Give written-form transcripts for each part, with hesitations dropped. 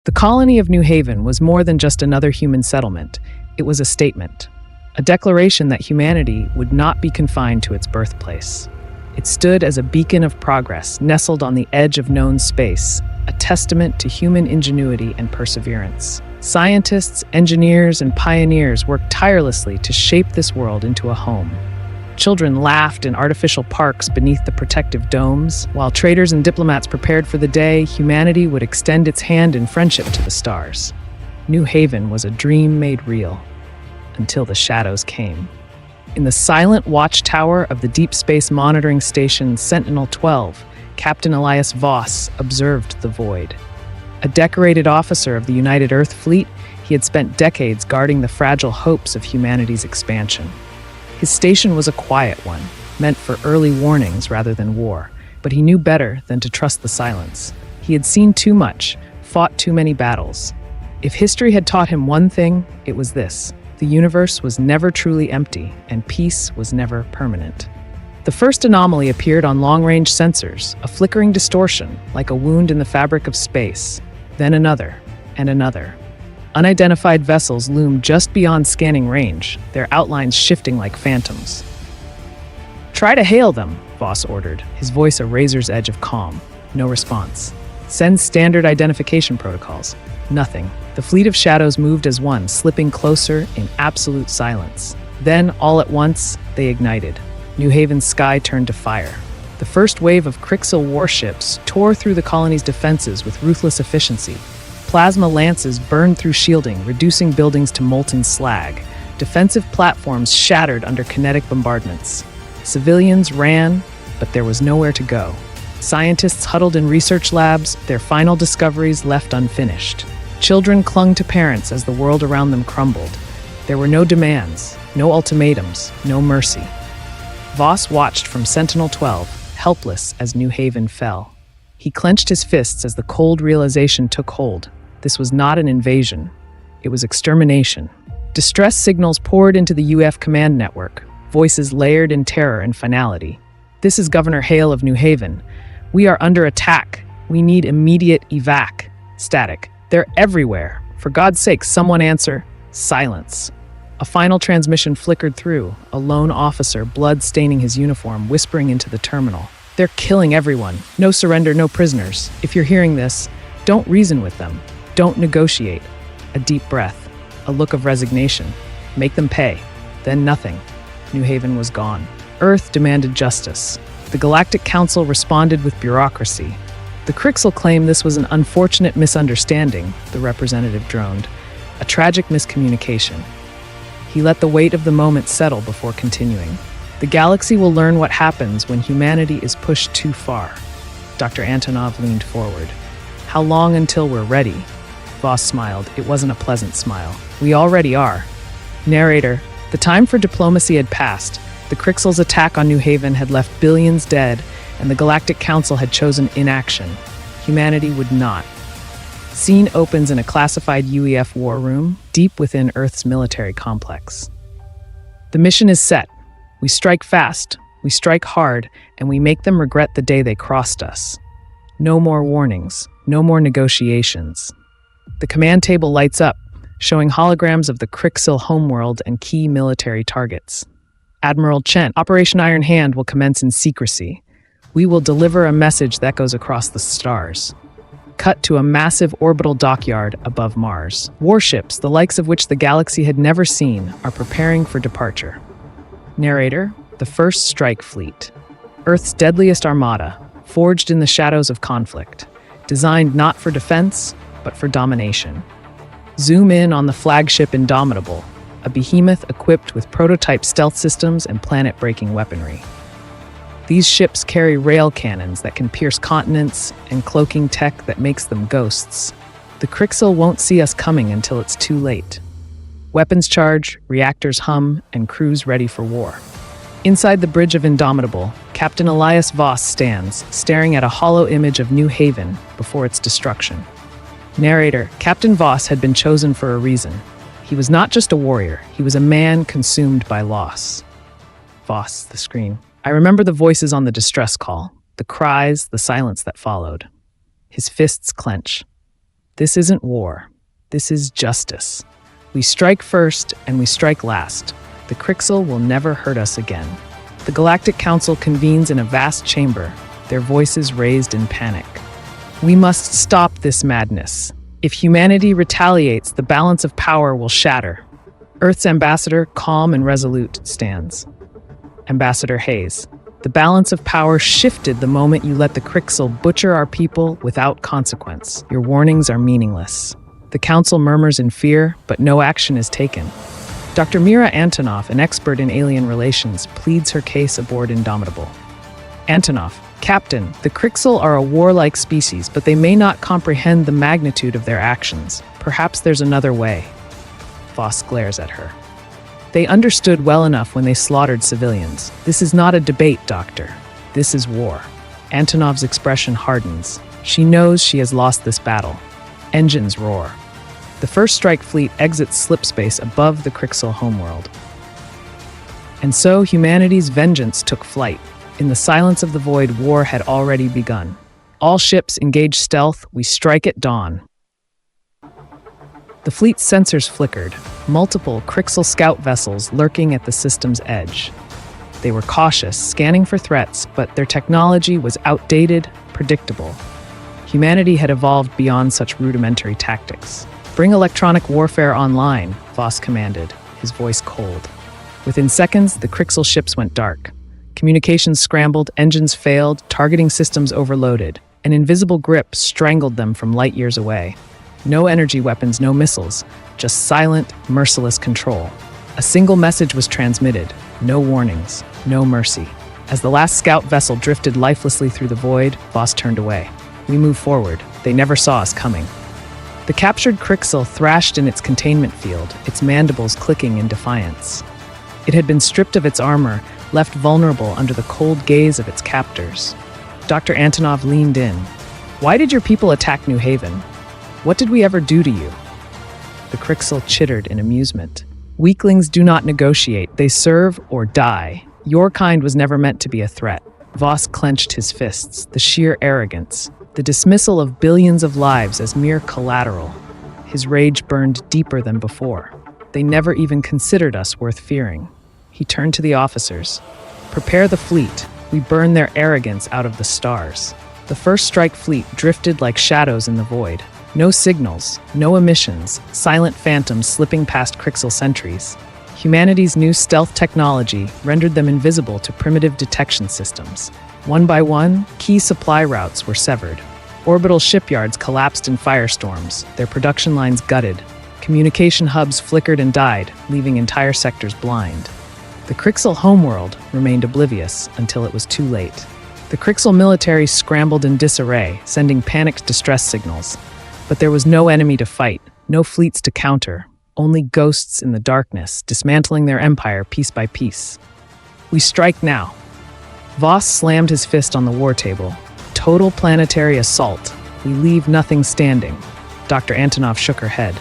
The colony of New Haven was more than just another human settlement. It was a statement, a declaration that humanity would not be confined to its birthplace. It stood as a beacon of progress, nestled on the edge of known space, a testament to human ingenuity and perseverance. Scientists, engineers, and pioneers worked tirelessly to shape this world into a home. Children laughed in artificial parks beneath the protective domes, while traders and diplomats prepared for the day humanity would extend its hand in friendship to the stars. New Haven was a dream made real, until the shadows came. In the silent watchtower of the Deep Space Monitoring Station Sentinel-12, Captain Elias Voss observed the void. A decorated officer of the United Earth Fleet, he had spent decades guarding the fragile hopes of humanity's expansion. His station was a quiet one, meant for early warnings rather than war, but he knew better than to trust the silence. He had seen too much, fought too many battles. If history had taught him one thing, it was this: the universe was never truly empty, and peace was never permanent. The first anomaly appeared on long-range sensors, a flickering distortion, like a wound in the fabric of space. Then another, and another. Unidentified vessels loomed just beyond scanning range, their outlines shifting like phantoms. "Try to hail them," Voss ordered, his voice a razor's edge of calm. No response. "Send standard identification protocols." Nothing. The fleet of shadows moved as one, slipping closer in absolute silence. Then, all at once, they ignited. New Haven's sky turned to fire. The first wave of Crixel warships tore through the colony's defenses with ruthless efficiency. Plasma lances burned through shielding, reducing buildings to molten slag. Defensive platforms shattered under kinetic bombardments. Civilians ran, but there was nowhere to go. Scientists huddled in research labs, their final discoveries left unfinished. Children clung to parents as the world around them crumbled. There were no demands, no ultimatums, no mercy. Voss watched from Sentinel-12, helpless as New Haven fell. He clenched his fists as the cold realization took hold. This was not an invasion. It was extermination. Distress signals poured into the UF command network, voices layered in terror and finality. "This is Governor Hale of New Haven. We are under attack. We need immediate evac." Static. "They're everywhere. For God's sake, someone answer." Silence. A final transmission flickered through, a lone officer, blood staining his uniform, whispering into the terminal. "They're killing everyone. No surrender, no prisoners. If you're hearing this, don't reason with them. Don't negotiate." A deep breath, a look of resignation. "Make them pay." Then nothing. New Haven was gone. Earth demanded justice. The Galactic Council responded with bureaucracy. The Crixel claimed this was an unfortunate misunderstanding, the representative droned. A tragic miscommunication. He let the weight of the moment settle before continuing. "The galaxy will learn what happens when humanity is pushed too far." Dr. Antonov leaned forward. "How long until we're ready?" Voss smiled. It wasn't a pleasant smile. "We already are." Narrator, the time for diplomacy had passed. The Crixel's attack on New Haven had left billions dead, and the Galactic Council had chosen inaction. Humanity would not. Scene opens in a classified UEF war room, deep within Earth's military complex. The mission is set. We strike fast, we strike hard, and we make them regret the day they crossed us. No more warnings, no more negotiations. The command table lights up, showing holograms of the Crixel homeworld and key military targets. Admiral Chent, Operation Iron Hand will commence in secrecy. We will deliver a message that goes across the stars. Cut to a massive orbital dockyard above Mars. Warships, the likes of which the galaxy had never seen, are preparing for departure. Narrator, the First Strike Fleet. Earth's deadliest armada, forged in the shadows of conflict. Designed not for defense, but for domination. Zoom in on the flagship Indomitable, a behemoth equipped with prototype stealth systems and planet-breaking weaponry. These ships carry rail cannons that can pierce continents and cloaking tech that makes them ghosts. The Crixel won't see us coming until it's too late. Weapons charge, reactors hum, and crews ready for war. Inside the bridge of Indomitable, Captain Elias Voss stands, staring at a hollow image of New Haven before its destruction. Narrator, Captain Voss had been chosen for a reason. He was not just a warrior, he was a man consumed by loss. Voss, the screen. I remember the voices on the distress call, the cries, the silence that followed. His fists clench. This isn't war. This is justice. We strike first and we strike last. The Crixel will never hurt us again. The Galactic Council convenes in a vast chamber, their voices raised in panic. We must stop this madness. If humanity retaliates, the balance of power will shatter. Earth's ambassador, calm and resolute, stands. Ambassador Hayes, the balance of power shifted the moment you let the Crixel butcher our people without consequence. Your warnings are meaningless. The Council murmurs in fear, but no action is taken. Dr. Mira Antonov, an expert in alien relations, pleads her case aboard Indomitable. Antonov, Captain, the Crixel are a warlike species, but they may not comprehend the magnitude of their actions. Perhaps there's another way. Voss glares at her. They understood well enough when they slaughtered civilians. This is not a debate, Doctor. This is war. Antonov's expression hardens. She knows she has lost this battle. Engines roar. The First Strike Fleet exits slipspace above the Crixel homeworld. And so humanity's vengeance took flight. In the silence of the void, war had already begun. All ships engage stealth, we strike at dawn. The fleet's sensors flickered, multiple Crixel scout vessels lurking at the system's edge. They were cautious, scanning for threats, but their technology was outdated, predictable. Humanity had evolved beyond such rudimentary tactics. Bring electronic warfare online, Voss commanded, his voice cold. Within seconds, the Crixel ships went dark. Communications scrambled, engines failed, targeting systems overloaded. An invisible grip strangled them from light years away. No energy weapons, no missiles, just silent, merciless control. A single message was transmitted, no warnings, no mercy. As the last scout vessel drifted lifelessly through the void, Voss turned away. We moved forward. They never saw us coming. The captured Crixel thrashed in its containment field, its mandibles clicking in defiance. It had been stripped of its armor, left vulnerable under the cold gaze of its captors. Dr. Antonov leaned in. Why did your people attack New Haven? What did we ever do to you? The Crixel chittered in amusement. Weaklings do not negotiate. They serve or die. Your kind was never meant to be a threat. Voss clenched his fists. The sheer arrogance. The dismissal of billions of lives as mere collateral. His rage burned deeper than before. They never even considered us worth fearing. He turned to the officers. Prepare the fleet. We burn their arrogance out of the stars. The First Strike Fleet drifted like shadows in the void. No signals, no emissions, silent phantoms slipping past Crixel sentries. Humanity's new stealth technology rendered them invisible to primitive detection systems. One by one, key supply routes were severed. Orbital shipyards collapsed in firestorms, their production lines gutted. Communication hubs flickered and died, leaving entire sectors blind. The Crixel homeworld remained oblivious until it was too late. The Crixel military scrambled in disarray, sending panicked distress signals. But there was no enemy to fight, no fleets to counter, only ghosts in the darkness, dismantling their empire piece by piece. We strike now. Voss slammed his fist on the war table. Total planetary assault. We leave nothing standing. Dr. Antonov shook her head.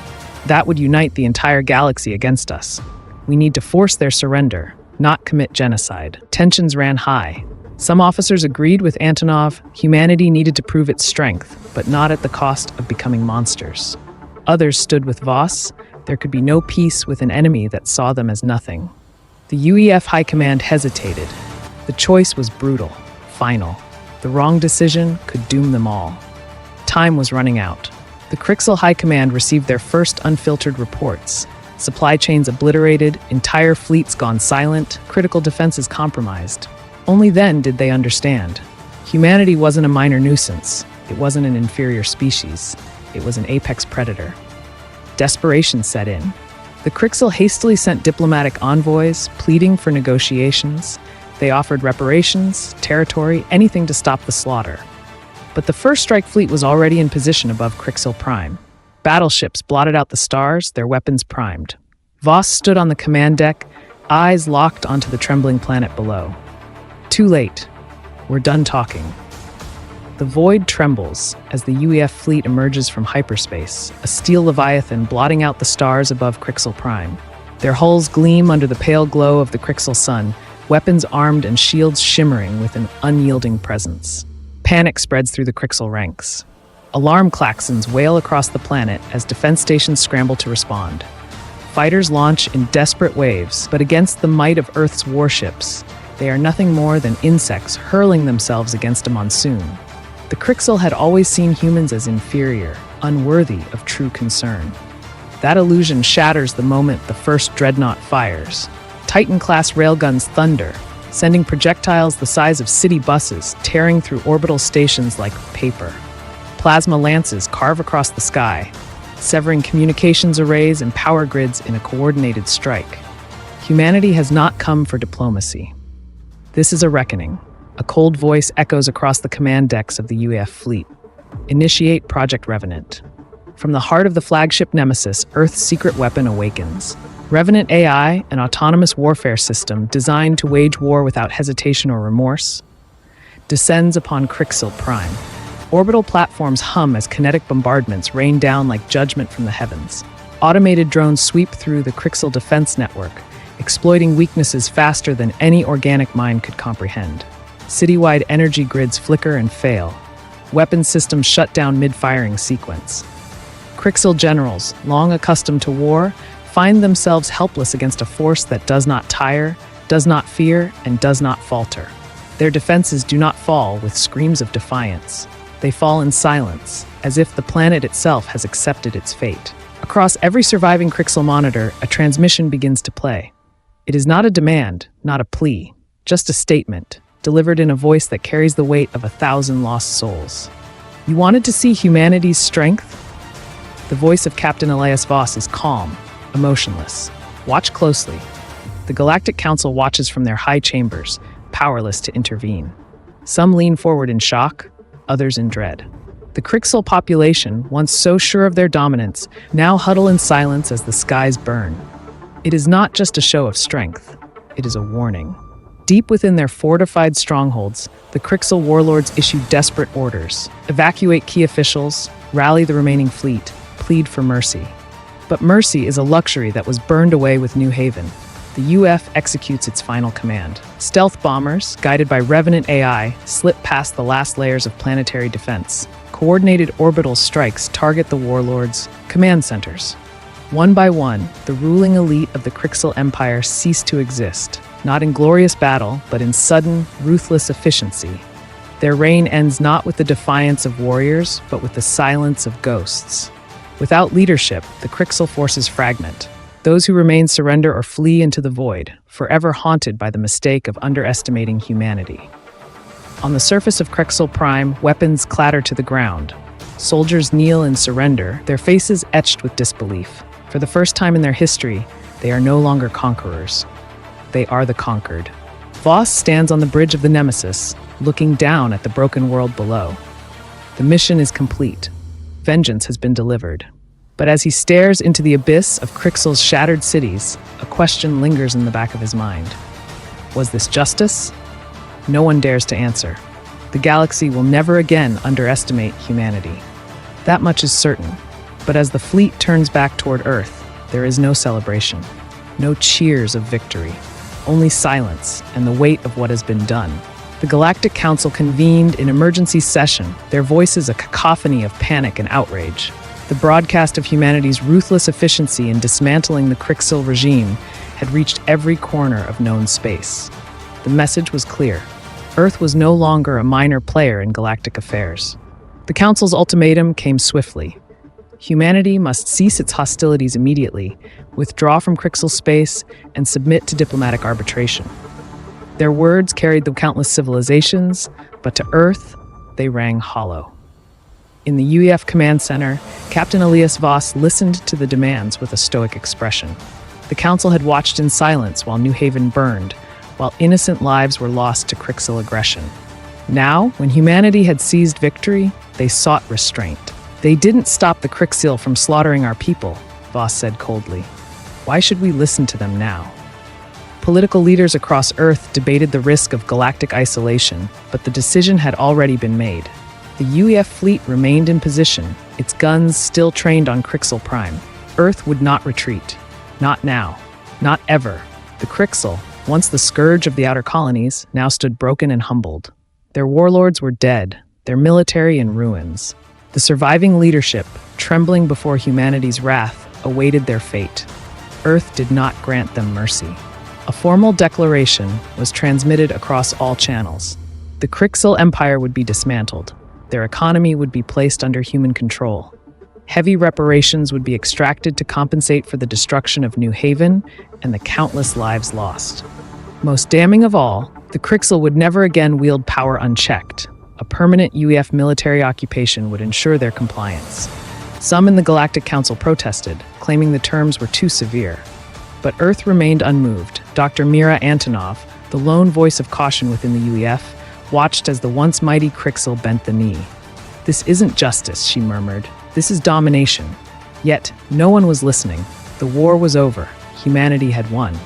That would unite the entire galaxy against us. We need to force their surrender, not commit genocide. Tensions ran high. Some officers agreed with Antonov. Humanity needed to prove its strength, but not at the cost of becoming monsters. Others stood with Voss. There could be no peace with an enemy that saw them as nothing. The UEF High Command hesitated. The choice was brutal, final. The wrong decision could doom them all. Time was running out. The Crixel High Command received their first unfiltered reports. Supply chains obliterated, entire fleets gone silent, critical defenses compromised. Only then did they understand. Humanity wasn't a minor nuisance. It wasn't an inferior species. It was an apex predator. Desperation set in. The Crixel hastily sent diplomatic envoys, pleading for negotiations. They offered reparations, territory, anything to stop the slaughter. But the First Strike Fleet was already in position above Crixel Prime. Battleships blotted out the stars, their weapons primed. Voss stood on the command deck, eyes locked onto the trembling planet below. Too late. We're done talking. The void trembles as the UEF fleet emerges from hyperspace, a steel leviathan blotting out the stars above Crixel Prime. Their hulls gleam under the pale glow of the Crixel sun, weapons armed and shields shimmering with an unyielding presence. Panic spreads through the Crixel ranks. Alarm klaxons wail across the planet as defense stations scramble to respond. Fighters launch in desperate waves, but against the might of Earth's warships, they are nothing more than insects hurling themselves against a monsoon. The Crixel had always seen humans as inferior, unworthy of true concern. That illusion shatters the moment the first dreadnought fires. Titan-class railguns thunder, sending projectiles the size of city buses tearing through orbital stations like paper. Plasma lances carve across the sky, severing communications arrays and power grids in a coordinated strike. Humanity has not come for diplomacy. This is a reckoning. A cold voice echoes across the command decks of the UEF fleet. Initiate Project Revenant. From the heart of the flagship Nemesis, Earth's secret weapon awakens. Revenant AI, an autonomous warfare system designed to wage war without hesitation or remorse, descends upon Crixel Prime. Orbital platforms hum as kinetic bombardments rain down like judgment from the heavens. Automated drones sweep through the Crixel defense network, exploiting weaknesses faster than any organic mind could comprehend. Citywide energy grids flicker and fail. Weapon systems shut down mid-firing sequence. Crixel generals, long accustomed to war, find themselves helpless against a force that does not tire, does not fear, and does not falter. Their defenses do not fall with screams of defiance. They fall in silence, as if the planet itself has accepted its fate. Across every surviving Crixel monitor, a transmission begins to play. It is not a demand, not a plea, just a statement, delivered in a voice that carries the weight of 1,000 lost souls. You wanted to see humanity's strength? The voice of Captain Elias Voss is calm, emotionless. Watch closely. The Galactic Council watches from their high chambers, powerless to intervene. Some lean forward in shock, others in dread. The Crixel population, once so sure of their dominance, now huddle in silence as the skies burn. It is not just a show of strength, it is a warning. Deep within their fortified strongholds, the Crixel warlords issue desperate orders. Evacuate key officials, rally the remaining fleet, plead for mercy. But mercy is a luxury that was burned away with New Haven. The UF executes its final command. Stealth bombers, guided by Revenant AI, slip past the last layers of planetary defense. Coordinated orbital strikes target the warlords' command centers. One by one, the ruling elite of the Crixel Empire cease to exist, not in glorious battle, but in sudden, ruthless efficiency. Their reign ends not with the defiance of warriors, but with the silence of ghosts. Without leadership, the Crixel forces fragment. Those who remain surrender or flee into the void, forever haunted by the mistake of underestimating humanity. On the surface of Crixel Prime, weapons clatter to the ground. Soldiers kneel in surrender, their faces etched with disbelief. For the first time in their history, they are no longer conquerors. They are the conquered. Voss stands on the bridge of the Nemesis, looking down at the broken world below. The mission is complete. Vengeance has been delivered. But as he stares into the abyss of Crixel's shattered cities, a question lingers in the back of his mind. Was this justice? No one dares to answer. The galaxy will never again underestimate humanity. That much is certain. But as the fleet turns back toward Earth, there is no celebration, no cheers of victory, only silence and the weight of what has been done. The Galactic Council convened in emergency session, their voices a cacophony of panic and outrage. The broadcast of humanity's ruthless efficiency in dismantling the Crixel regime had reached every corner of known space. The message was clear. Earth was no longer a minor player in galactic affairs. The Council's ultimatum came swiftly. Humanity must cease its hostilities immediately, withdraw from Crixel space, and submit to diplomatic arbitration. Their words carried the countless civilizations, but to Earth, they rang hollow. In the UEF Command Center, Captain Elias Voss listened to the demands with a stoic expression. The Council had watched in silence while New Haven burned, while innocent lives were lost to Crixel aggression. Now, when humanity had seized victory, they sought restraint. They didn't stop the Crixel from slaughtering our people, Voss said coldly. Why should we listen to them now? Political leaders across Earth debated the risk of galactic isolation, but the decision had already been made. The UEF fleet remained in position, its guns still trained on Crixel Prime. Earth would not retreat. Not now. Not ever. The Crixel, once the scourge of the outer colonies, now stood broken and humbled. Their warlords were dead, their military in ruins. The The surviving leadership, trembling before humanity's wrath, awaited their fate. Earth did not grant them mercy. A formal declaration was transmitted across all channels. The Crixel Empire would be dismantled. Their economy would be placed under human control. Heavy reparations would be extracted to compensate for the destruction of New Haven and the countless lives lost. Most damning of all, the Crixel would never again wield power unchecked. A permanent UEF military occupation would ensure their compliance. Some in the Galactic Council protested, claiming the terms were too severe. But Earth remained unmoved. Dr. Mira Antonov, the lone voice of caution within the UEF, watched as the once mighty Crixel bent the knee. "This isn't justice," she murmured. "This is domination." Yet, no one was listening. The war was over. Humanity had won.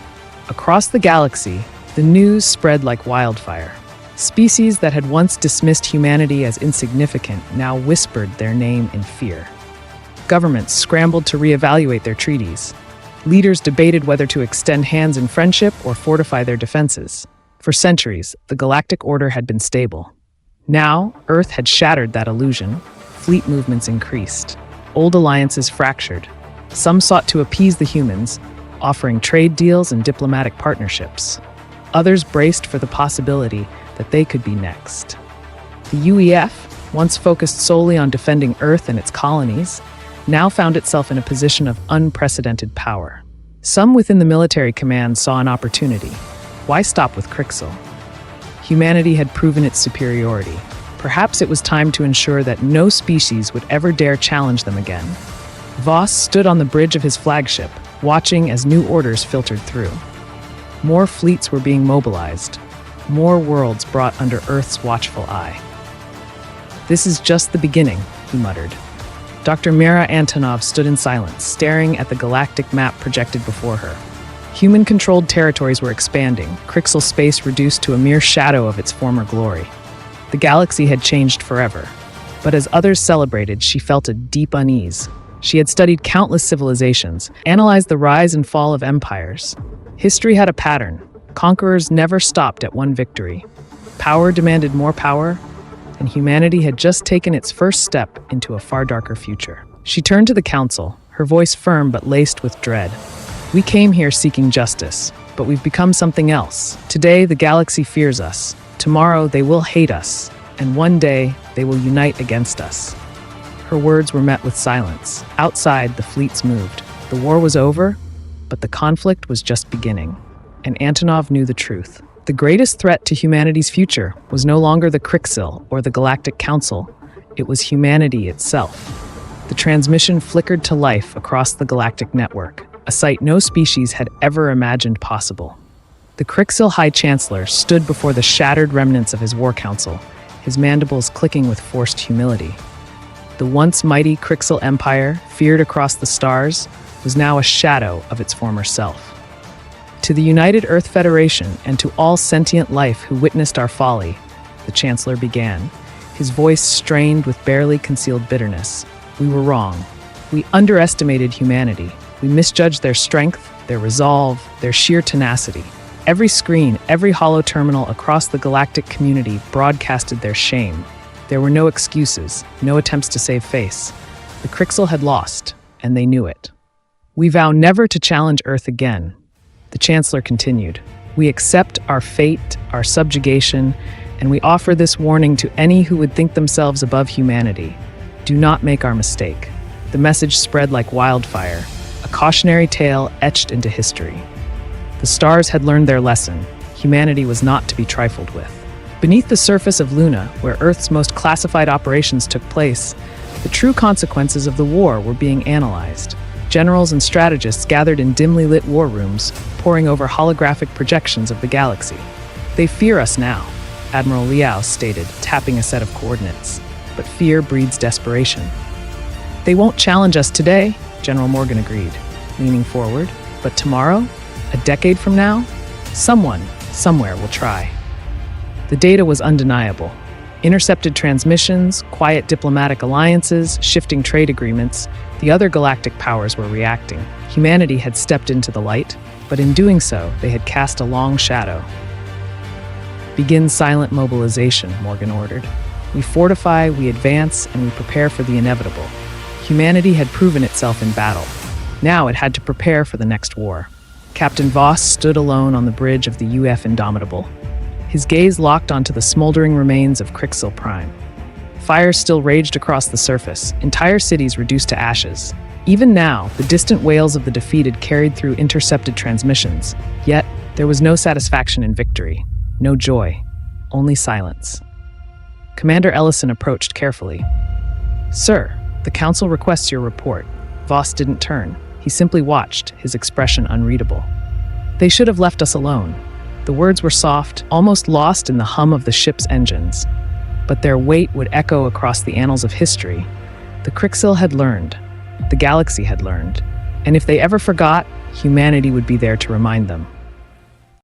Across the galaxy, the news spread like wildfire. Species that had once dismissed humanity as insignificant now whispered their name in fear. Governments scrambled to reevaluate their treaties. Leaders debated whether to extend hands in friendship or fortify their defenses. For centuries, the galactic order had been stable. Now, Earth had shattered that illusion. Fleet movements increased. Old alliances fractured. Some sought to appease the humans, offering trade deals and diplomatic partnerships. Others braced for the possibility that they could be next. The UEF, once focused solely on defending Earth and its colonies, now found itself in a position of unprecedented power. Some within the military command saw an opportunity. Why stop with Crixel? Humanity had proven its superiority. Perhaps it was time to ensure that no species would ever dare challenge them again. Voss stood on the bridge of his flagship, watching as new orders filtered through. More fleets were being mobilized. More worlds brought under Earth's watchful eye. "This is just the beginning," he muttered. Dr. Mira Antonov stood in silence, staring at the galactic map projected before her. Human-controlled territories were expanding, Crixel space reduced to a mere shadow of its former glory. The galaxy had changed forever. But as others celebrated, she felt a deep unease. She had studied countless civilizations, analyzed the rise and fall of empires. History had a pattern. Conquerors never stopped at one victory. Power demanded more power, and humanity had just taken its first step into a far darker future. She turned to the council, her voice firm but laced with dread. "We came here seeking justice, but we've become something else. Today, the galaxy fears us. Tomorrow, they will hate us. And one day, they will unite against us." Her words were met with silence. Outside, the fleets moved. The war was over, but the conflict was just beginning. And Antonov knew the truth. The greatest threat to humanity's future was no longer the Crixel or the Galactic Council. It was humanity itself. The transmission flickered to life across the galactic network, a sight no species had ever imagined possible. The Crixel High Chancellor stood before the shattered remnants of his war council, his mandibles clicking with forced humility. The once mighty Crixel Empire, feared across the stars, was now a shadow of its former self. "To the United Earth Federation and to all sentient life who witnessed our folly," the Chancellor began, his voice strained with barely concealed bitterness. "We were wrong. We underestimated humanity. We misjudged their strength, their resolve, their sheer tenacity. Every screen, every hollow terminal across the galactic community broadcasted their shame. There were no excuses, no attempts to save face. The Crixel had lost, and they knew it. We vow never to challenge Earth again." The Chancellor continued, "We accept our fate, our subjugation, and we offer this warning to any who would think themselves above humanity. Do not make our mistake." The message spread like wildfire, a cautionary tale etched into history. The stars had learned their lesson. Humanity was not to be trifled with. Beneath the surface of Luna, where Earth's most classified operations took place, the true consequences of the war were being analyzed. Generals and strategists gathered in dimly lit war rooms, poring over holographic projections of the galaxy. "They fear us now," Admiral Liao stated, tapping a set of coordinates. "But fear breeds desperation." "They won't challenge us today," General Morgan agreed, leaning forward. "But tomorrow? A decade from now? Someone, somewhere will try." The data was undeniable. Intercepted transmissions, quiet diplomatic alliances, shifting trade agreements. The other galactic powers were reacting. Humanity had stepped into the light, but in doing so, they had cast a long shadow. "Begin silent mobilization," Morgan ordered. We fortify, we advance, and we prepare for the inevitable. Humanity had proven itself in battle. Now it had to prepare for the next war. Captain Voss stood alone on the bridge of the UF Indomitable. His gaze locked onto the smoldering remains of Crixil Prime. Fires still raged across the surface, entire cities reduced to ashes. Even now, the distant wails of the defeated carried through intercepted transmissions. Yet, there was no satisfaction in victory, no joy, only silence. Commander Ellison approached carefully. "Sir, the Council requests your report." Voss didn't turn. He simply watched, his expression unreadable. "They should have left us alone." The words were soft, almost lost in the hum of the ship's engines. But their weight would echo across the annals of history. The Crixil had learned. The galaxy had learned. And if they ever forgot, humanity would be there to remind them.